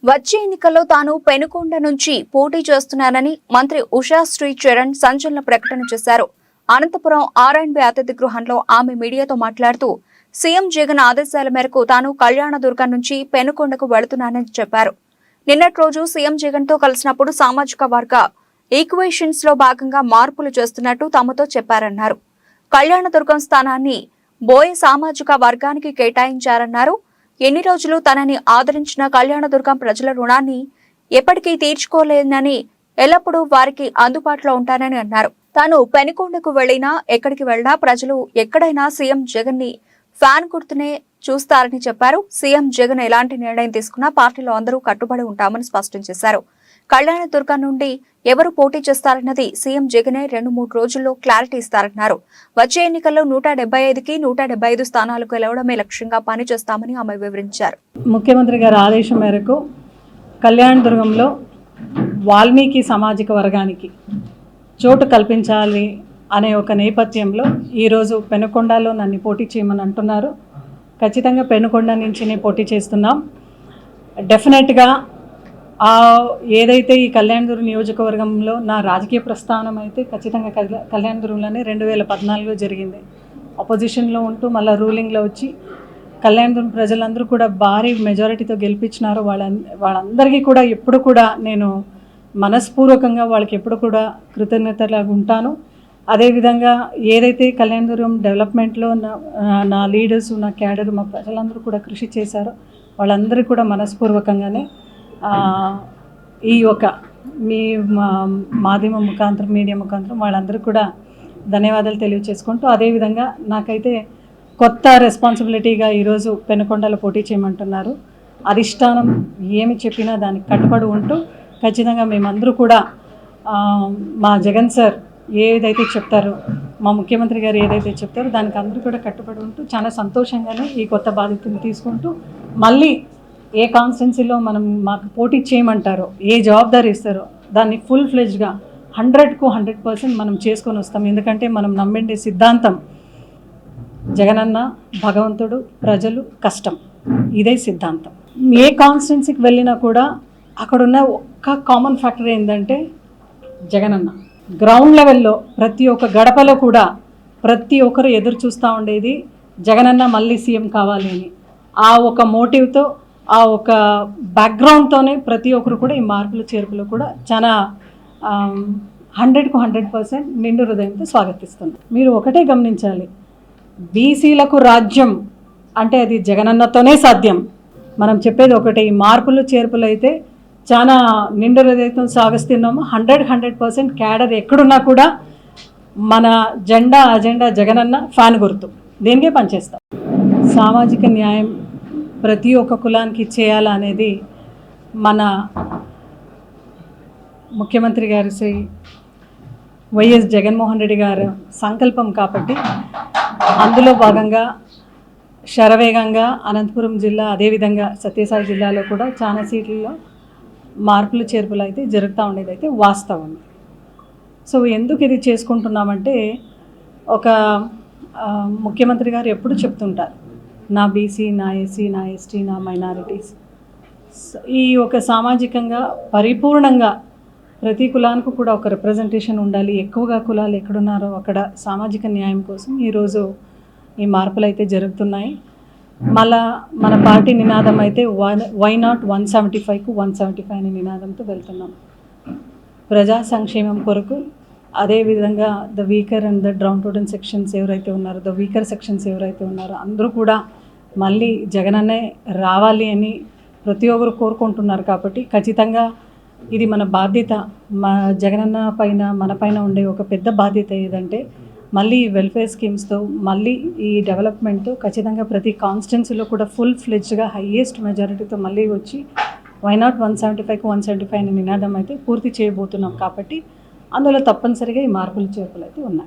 వచ్చే ఎన్నికల్లో తాను పెనుకొండ నుంచి పోటీ చేస్తున్నానని మంత్రి ఉషా శ్రీ చరణ్ సంచలన ప్రకటన చేశారు. అనంతపురం ఆర్ఎండ్బి అతిథి గృహంలో ఆమె మీడియాతో మాట్లాడుతూ సీఎం జగన్ ఆదేశాల మేరకు తాను కళ్యాణదుర్గం నుంచి పెనుకొండకు వెళుతున్నానని చెప్పారు. నిన్నటి రోజు సీఎం జగన్ తో కలిసినప్పుడు సామాజిక వర్గ ఈక్వేషన్స్ లో భాగంగా మార్పులు చేస్తున్నట్టు తమతో చెప్పారన్నారు. కళ్యాణదుర్గం స్థానాన్ని బోయ సామాజిక వర్గానికి కేటాయించారన్నారు. ఎన్ని రోజులు తనని ఆదరించిన కళ్యాణదుర్గం ప్రజల రుణాన్ని ఎప్పటికీ తీర్చుకోలేనని ఎల్లప్పుడూ వారికి అందుబాటులో ఉంటానని అన్నారు. తాను పెనుకొండకు వెళ్లినా ఎక్కడికి వెళ్లినా ప్రజలు ఎక్కడైనా సీఎం జగన్ ని ఫ్యాన్ గుర్తునే చూస్తారని చెప్పారు. సీఎం జగన్ ఎలాంటి నిర్ణయం తీసుకున్నా పార్టీలో అందరూ కట్టుబడి ఉంటామని స్పష్టం చేశారు. కళ్యాణదుర్గం నుండి ఎవరు పోటీ చేస్తారన్నది సీఎం జగనే 2-3 రోజుల్లో క్లారిటీ ఇస్తారన్నారు. వచ్చే ఎన్నికల్లో 175కి 175 స్థానాలకు గెలవడమే లక్ష్యంగా పనిచేస్తామని ఆమె వివరించారు. ముఖ్యమంత్రి గారి ఆదేశం మేరకు కళ్యాణదుర్గంలో వాల్మీకి సామాజిక వర్గానికి చోటు కల్పించాలి అనే ఒక నేపథ్యంలో ఈరోజు పెనుకొండలో నన్ను పోటీ చేయమని అంటున్నారు. ఖచ్చితంగా పెనుకొండ నుంచి నేను పోటీ చేస్తున్నాం. డెఫినెట్గా ఏదైతే ఈ కళ్యాణదుర్గం నియోజకవర్గంలో నా రాజకీయ ప్రస్థానం అయితే ఖచ్చితంగా కళ్యాణదుర్గంలోనే 2014లో జరిగింది. అపోజిషన్లో ఉంటూ మళ్ళీ రూలింగ్లో వచ్చి కళ్యాణదుర్గం ప్రజలందరూ కూడా భారీ మెజారిటీతో గెలిపించినారు. వాళ్ళందరికీ కూడా ఎప్పుడు కూడా నేను మనస్పూర్వకంగా వాళ్ళకి ఎప్పుడు కూడా కృతజ్ఞతలాగా ఉంటాను. అదేవిధంగా ఏదైతే కళ్యాణదుర్గం డెవలప్మెంట్లో నా లీడర్స్, నా క్యాడర్, మా ప్రజలందరూ కూడా కృషి చేశారో వాళ్ళందరూ కూడా మనస్పూర్వకంగానే ఈ యొక్క మీ మాధ్యమం ముఖాంతరం, మీడియా ముఖాంతరం వాళ్ళందరూ కూడా ధన్యవాదాలు తెలియచేసుకుంటూ, అదేవిధంగా నాకైతే కొత్త రెస్పాన్సిబిలిటీగా ఈరోజు పెనుకొండలో పోటీ చేయమంటున్నారు. అధిష్టానం ఏమి చెప్పినా దానికి కట్టుబడి ఉంటూ ఖచ్చితంగా మేమందరూ కూడా మా జగన్ సార్ ఏదైతే చెప్తారో, మా ముఖ్యమంత్రి గారు ఏదైతే చెప్తారో దానికి అందరూ కూడా కట్టుబడి ఉంటూ చాలా సంతోషంగానే ఈ కొత్త బాధ్యతను తీసుకుంటూ మళ్ళీ ఏ కాన్స్టిట్యున్సీలో మాకు పోటీ చేయమంటారో, ఏ జవాబుదారీ ఇస్తారో దాన్ని ఫుల్ ఫ్లెడ్జ్గా 100కు 100% మనం చేసుకొని వస్తాం. ఎందుకంటే మనం నమ్మిండే సిద్ధాంతం జగనన్న, భగవంతుడు, ప్రజలు, కష్టం. ఇదే సిద్ధాంతం. ఏ కాన్స్టిట్యున్సీకి వెళ్ళినా కూడా అక్కడున్న ఒక్క కామన్ ఫ్యాక్టర్ ఏంటంటే జగనన్న. గ్రౌండ్ లెవెల్లో ప్రతి ఒక్క గడపలో కూడా ప్రతి ఒక్కరు ఎదురు చూస్తూ ఉండేది జగనన్న మళ్ళీ సీఎం కావాలి అని. ఆ ఒక మోటివ్తో, ఆ ఒక బ్యాక్గ్రౌండ్తోనే ప్రతి ఒక్కరు కూడా ఈ మార్పులు చేర్పులు కూడా చాలా 100కు 100% నిండు హృదయంతో స్వాగతిస్తున్నారు. మీరు ఒకటే గమనించాలి, బీసీలకు రాజ్యం అంటే అది జగనన్నతోనే సాధ్యం. మనం చెప్పేది ఒకటే, ఈ మార్పులు చేర్పులు అయితే చాలా నిండు హృదయంతో స్వాగతిస్తున్నాము. 100% క్యాడర్ ఎక్కడున్నా కూడా మన అజెండా జగనన్న, ఫ్యాన్ గుర్తు, దేనికే పనిచేస్తాం. సామాజిక న్యాయం ప్రతి ఒక్క కులానికి చేయాలనేది మన ముఖ్యమంత్రి గారు శ్రీ వైఎస్ జగన్మోహన్ రెడ్డి గారు సంకల్పం. కాబట్టి అందులో భాగంగా శరవేగంగా అనంతపురం జిల్లా, అదేవిధంగా సత్యసాయి జిల్లాలో కూడా చాలా సీట్లలో మార్పులు చేర్పులు అయితే జరుగుతూ ఉండేది అయితే వాస్తవం. సో ఎందుకు ఇది చేసుకుంటున్నామంటే, ఒక ముఖ్యమంత్రి గారు ఎప్పుడు చెప్తుంటారు, నా బీసీ, నా ఎస్సీ, నా ఎస్టీ, నా మైనారిటీస్, ఈ ఒక సామాజికంగా పరిపూర్ణంగా ప్రతి కులానికి కూడా ఒక రిప్రజెంటేషన్ ఉండాలి. ఎక్కువగా కులాలు ఎక్కడున్నారో అక్కడ సామాజిక న్యాయం కోసం ఈరోజు ఈ మార్పులు అయితే జరుగుతున్నాయి. మళ్ళా మన పార్టీ నినాదం అయితే వై నాట్ 175కు 175 అనే నినాదంతో వెళ్తున్నాం. ప్రజా సంక్షేమం కొరకు, అదేవిధంగా the weaker and the downtrodden sections ఎవరైతే ఉన్నారో, ద వీకర్ సెక్షన్స్ ఎవరైతే ఉన్నారో అందరూ కూడా మళ్ళీ జగనన్నే రావాలి అని ప్రతి ఒక్కరు కోరుకుంటున్నారు. కాబట్టి ఖచ్చితంగా ఇది మన బాధ్యత. మా జగనన్న పైన, మన పైన ఉండే ఒక పెద్ద బాధ్యత ఏదంటే మళ్ళీ వెల్ఫేర్ స్కీమ్స్తో, మళ్ళీ ఈ డెవలప్మెంట్తో ఖచ్చితంగా ప్రతి కాన్స్టిట్యున్సీలో కూడా ఫుల్ ఫ్లెడ్జ్గా హైయెస్ట్ మెజారిటీతో మళ్ళీ వచ్చి వై నాట్ 175కు 175 అనే నినాదం అయితే పూర్తి చేయబోతున్నాం. కాబట్టి అందులో తప్పనిసరిగా ఈ మార్పులు చేర్పులు అయితే ఉన్నాయి.